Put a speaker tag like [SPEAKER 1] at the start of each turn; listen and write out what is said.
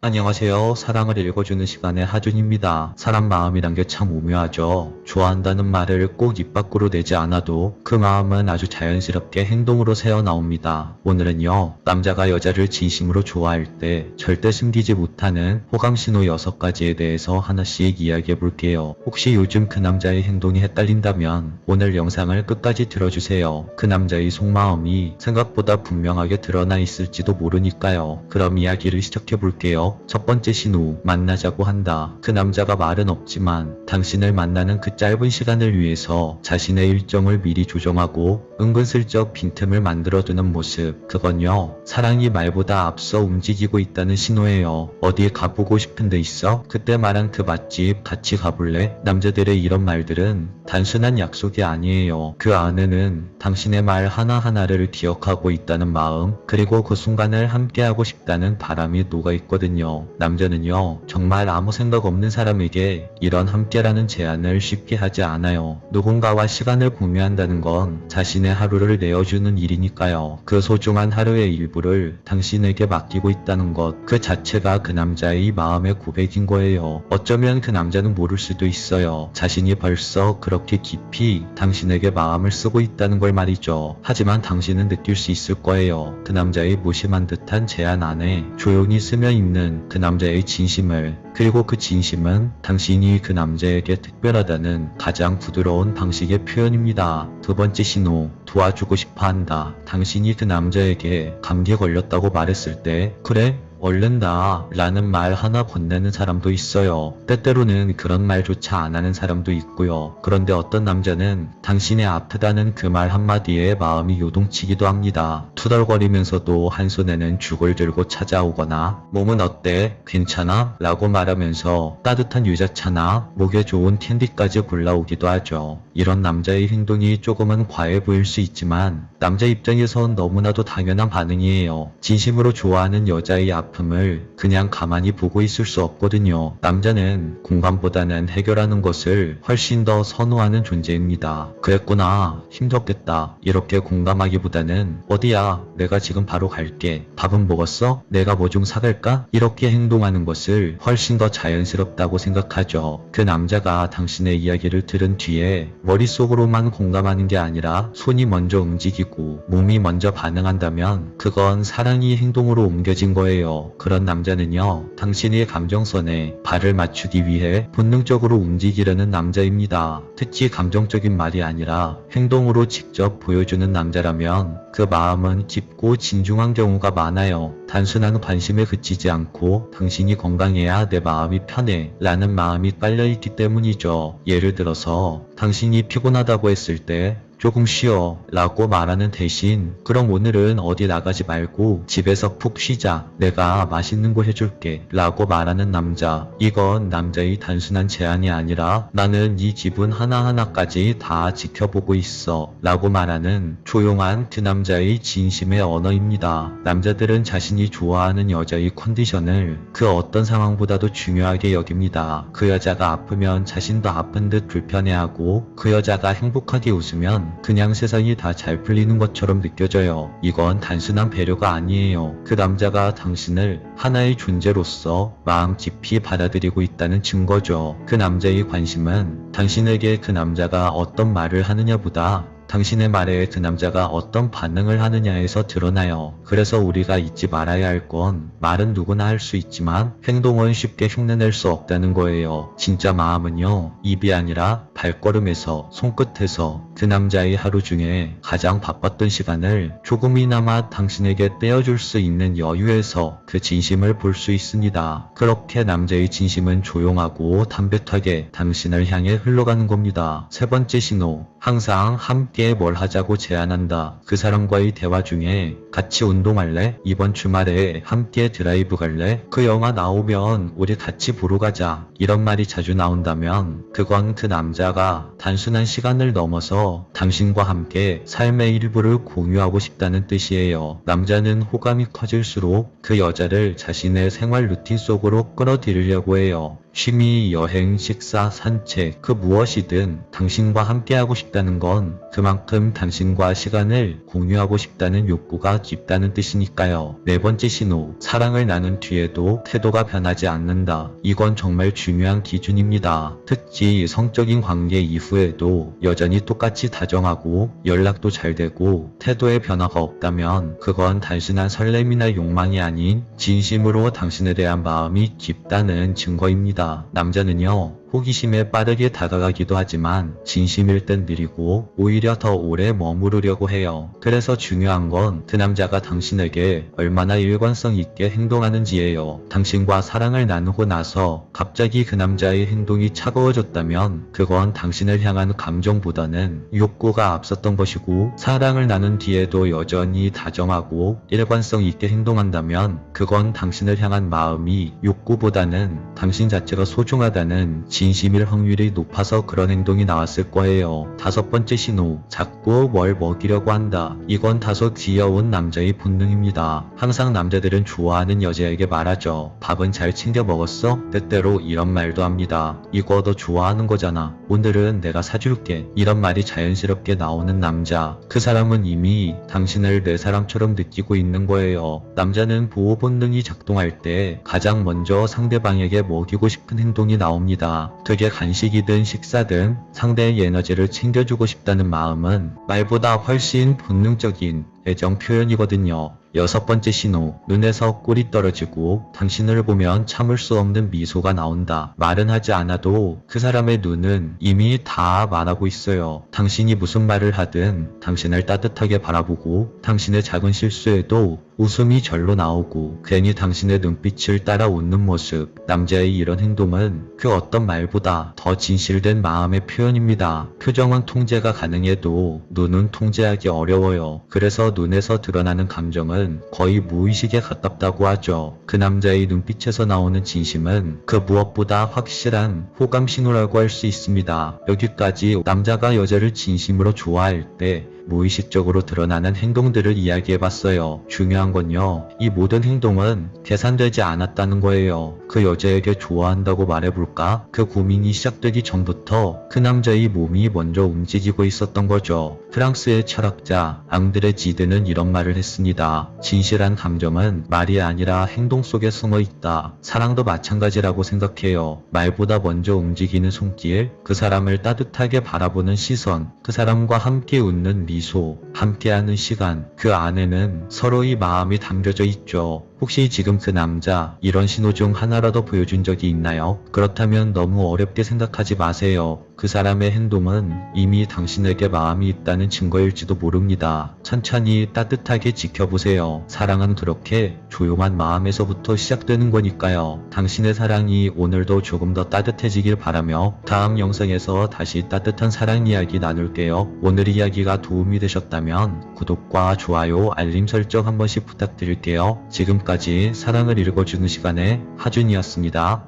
[SPEAKER 1] 안녕하세요. 사랑을 읽어주는 시간의 하준입니다. 사람 마음이란 게 참 오묘하죠. 좋아한다는 말을 꼭 입 밖으로 내지 않아도 그 마음은 아주 자연스럽게 행동으로 새어나옵니다. 오늘은요, 남자가 여자를 진심으로 좋아할 때 절대 숨기지 못하는 호감신호 6가지에 대해서 하나씩 이야기해 볼게요. 혹시 요즘 그 남자의 행동이 헷갈린다면 오늘 영상을 끝까지 들어주세요. 그 남자의 속마음이 생각보다 분명하게 드러나 있을지도 모르니까요. 그럼 이야기를 시작해 볼게요. 첫 번째 신호, 만나자고 한다. 그 남자가 말은 없지만 당신을 만나는 그 짧은 시간을 위해서 자신의 일정을 미리 조정하고 은근슬쩍 빈틈을 만들어두는 모습. 그건요, 사랑이 말보다 앞서 움직이고 있다는 신호예요. 어디 가보고 싶은 데 있어? 그때 말한 그 맛집 같이 가볼래? 남자들의 이런 말들은 단순한 약속이 아니에요. 그 안에는 당신의 말 하나하나를 기억하고 있다는 마음, 그리고 그 순간을 함께하고 싶다는 바람이 녹아있거든요. 남자는요, 정말 아무 생각 없는 사람에게 이런 함께라는 제안을 쉽게 하지 않아요. 누군가와 시간을 공유한다는 건 자신의 하루를 내어주는 일이니까요. 그 소중한 하루의 일부를 당신에게 맡기고 있다는 것, 그 자체가 그 남자의 마음의 고백인 거예요. 어쩌면 그 남자는 모를 수도 있어요. 자신이 벌써 그렇게 깊이 당신에게 마음을 쓰고 있다는 걸 말이죠. 하지만 당신은 느낄 수 있을 거예요. 그 남자의 무심한 듯한 제안 안에 조용히 스며 있는 그 남자의 진심을, 그리고 그 진심은 당신이 그 남자에게 특별하다는 가장 부드러운 방식의 표현입니다. 두 번째 신호, 도와주고 싶어 한다. 당신이 그 남자에게 감기에 걸렸다고 말했을 때, 그래? 얼른 나 라는 말 하나 건네는 사람도 있어요. 때때로는 그런 말조차 안 하는 사람도 있고요. 그런데 어떤 남자는 당신의 아프다는 그 말 한마디에 마음이 요동치기도 합니다. 투덜거리면서도 한 손에는 죽을 들고 찾아오거나 몸은 어때? 괜찮아? 라고 말하면서 따뜻한 유자차나 목에 좋은 캔디까지 골라오기도 하죠. 이런 남자의 행동이 조금은 과해 보일 수 있지만 남자 입장에선 너무나도 당연한 반응이에요. 진심으로 좋아하는 여자의 아픔을 그냥 가만히 보고 있을 수 없거든요. 남자는 공감보다는 해결하는 것을 훨씬 더 선호하는 존재입니다. 그랬구나, 힘들었겠다, 이렇게 공감하기보다는 어디야, 내가 지금 바로 갈게, 밥은 먹었어? 내가 뭐 좀 사갈까? 이렇게 행동하는 것을 훨씬 더 자연스럽다고 생각하죠. 그 남자가 당신의 이야기를 들은 뒤에 머릿속으로만 공감하는 게 아니라 손이 먼저 움직이고 몸이 먼저 반응한다면 그건 사랑이 행동으로 옮겨진 거예요. 그런 남자는요, 당신의 감정선에 발을 맞추기 위해 본능적으로 움직이려는 남자입니다. 특히 감정적인 말이 아니라 행동으로 직접 보여주는 남자라면 그 마음은 깊고 진중한 경우가 많아요. 단순한 관심에 그치지 않고 당신이 건강해야 내 마음이 편해 라는 마음이 깔려있기 때문이죠. 예를 들어서 당신이 피곤하다고 했을 때 조금 쉬어 라고 말하는 대신 그럼 오늘은 어디 나가지 말고 집에서 푹 쉬자, 내가 맛있는 거 해줄게 라고 말하는 남자. 이건 남자의 단순한 제안이 아니라 나는 네 기분 하나하나까지 다 지켜보고 있어 라고 말하는 조용한 그 남자의 진심의 언어입니다. 남자들은 자신이 좋아하는 여자의 컨디션을 그 어떤 상황보다도 중요하게 여깁니다. 그 여자가 아프면 자신도 아픈 듯 불편해하고 그 여자가 행복하게 웃으면 그냥 세상이 다 잘 풀리는 것처럼 느껴져요. 이건 단순한 배려가 아니에요. 그 남자가 당신을 하나의 존재로서 마음 깊이 받아들이고 있다는 증거죠. 그 남자의 관심은 당신에게 그 남자가 어떤 말을 하느냐보다 당신의 말에 그 남자가 어떤 반응을 하느냐에서 드러나요. 그래서 우리가 잊지 말아야 할 건 말은 누구나 할 수 있지만 행동은 쉽게 흉내낼 수 없다는 거예요. 진짜 마음은요, 입이 아니라 발걸음에서, 손끝에서, 그 남자의 하루 중에 가장 바빴던 시간을 조금이나마 당신에게 떼어줄 수 있는 여유에서 그 진심을 볼 수 있습니다. 그렇게 남자의 진심은 조용하고 담백하게 당신을 향해 흘러가는 겁니다. 세 번째 신호, 항상 함께 뭘 하자고 제안한다. 그 사람과의 대화 중에 같이 운동할래? 이번 주말에 함께 드라이브 갈래? 그 영화 나오면 우리 같이 보러 가자. 이런 말이 자주 나온다면 그건 그 남자가 단순한 시간을 넘어서 당신과 함께 삶의 일부를 공유하고 싶다는 뜻이에요. 남자는 호감이 커질수록 그 여자를 자신의 생활 루틴 속으로 끌어들이려고 해요. 취미, 여행, 식사, 산책, 그 무엇이든 당신과 함께하고 싶다는 건 그만큼 당신과 시간을 공유하고 싶다는 욕구가 깊다는 뜻이니까요. 네 번째 신호, 사랑을 나눈 뒤에도 태도가 변하지 않는다. 이건 정말 중요한 기준입니다. 특히 성적인 관계 이후에도 여전히 똑같이 다정하고 연락도 잘 되고 태도에 변화가 없다면 그건 단순한 설렘이나 욕망이 아닌 진심으로 당신에 대한 마음이 깊다는 증거입니다. 남자는요, 호기심에 빠르게 다가가기도 하지만 진심일 땐 느리고 오히려 더 오래 머무르려고 해요. 그래서 중요한 건 그 남자가 당신에게 얼마나 일관성 있게 행동하는지예요. 당신과 사랑을 나누고 나서 갑자기 그 남자의 행동이 차가워졌다면 그건 당신을 향한 감정보다는 욕구가 앞섰던 것이고, 사랑을 나눈 뒤에도 여전히 다정하고 일관성 있게 행동한다면 그건 당신을 향한 마음이 욕구보다는 당신 자체가 소중하다는 진심일 확률이 높아서 그런 행동이 나왔을 거예요. 다섯 번째 신호, 자꾸 뭘 먹이려고 한다. 이건 다소 귀여운 남자의 본능입니다. 항상 남자들은 좋아하는 여자에게 말하죠. 밥은 잘 챙겨 먹었어? 때때로 이런 말도 합니다. 이거 너 좋아하는 거잖아. 오늘은 내가 사줄게. 이런 말이 자연스럽게 나오는 남자. 그 사람은 이미 당신을 내 사람처럼 느끼고 있는 거예요. 남자는 보호 본능이 작동할 때 가장 먼저 상대방에게 먹이고 싶은 행동이 나옵니다. 그게 간식이든 식사든 상대의 에너지를 챙겨주고 싶다는 마음은 말보다 훨씬 본능적인 애정 표현이거든요. 여섯 번째 신호, 눈에서 꿀이 떨어지고 당신을 보면 참을 수 없는 미소가 나온다. 말은 하지 않아도 그 사람의 눈은 이미 다 말하고 있어요. 당신이 무슨 말을 하든 당신을 따뜻하게 바라보고 당신의 작은 실수에도 웃음이 절로 나오고 괜히 당신의 눈빛을 따라 웃는 모습. 남자의 이런 행동은 그 어떤 말보다 더 진실된 마음의 표현입니다. 표정은 통제가 가능해도 눈은 통제하기 어려워요. 그래서 눈에서 드러나는 감정은 거의 무의식에 가깝다고 하죠. 그 남자의 눈빛에서 나오는 진심은 그 무엇보다 확실한 호감 신호라고 할 수 있습니다. 여기까지 남자가 여자를 진심으로 좋아할 때 무의식적으로 드러나는 행동들을 이야기해봤어요. 중요한 건요, 이 모든 행동은 계산되지 않았다는 거예요. 그 여자에게 좋아한다고 말해볼까? 그 고민이 시작되기 전부터 그 남자의 몸이 먼저 움직이고 있었던 거죠. 프랑스의 철학자 앙드레 지드는 이런 말을 했습니다. 진실한 감정은 말이 아니라 행동 속에 숨어 있다. 사랑도 마찬가지라고 생각해요. 말보다 먼저 움직이는 손길, 그 사람을 따뜻하게 바라보는 시선, 그 사람과 함께 웃는 미소, 함께하는 시간, 그 안에는 서로의 마음이 담겨져 있죠. 혹시 지금 그 남자 이런 신호 중 하나라도 보여준 적이 있나요? 그렇다면 너무 어렵게 생각하지 마세요. 그 사람의 행동은 이미 당신에게 마음이 있다는 증거일지도 모릅니다. 천천히 따뜻하게 지켜보세요. 사랑은 그렇게 조용한 마음에서부터 시작되는 거니까요. 당신의 사랑이 오늘도 조금 더 따뜻해지길 바라며 다음 영상에서 다시 따뜻한 사랑 이야기 나눌게요. 오늘 이야기가 도움이 되셨다면 구독과 좋아요, 알림 설정 한 번씩 부탁드릴게요. 지금까지 사랑을 읽어주는 시간의 하준이었습니다.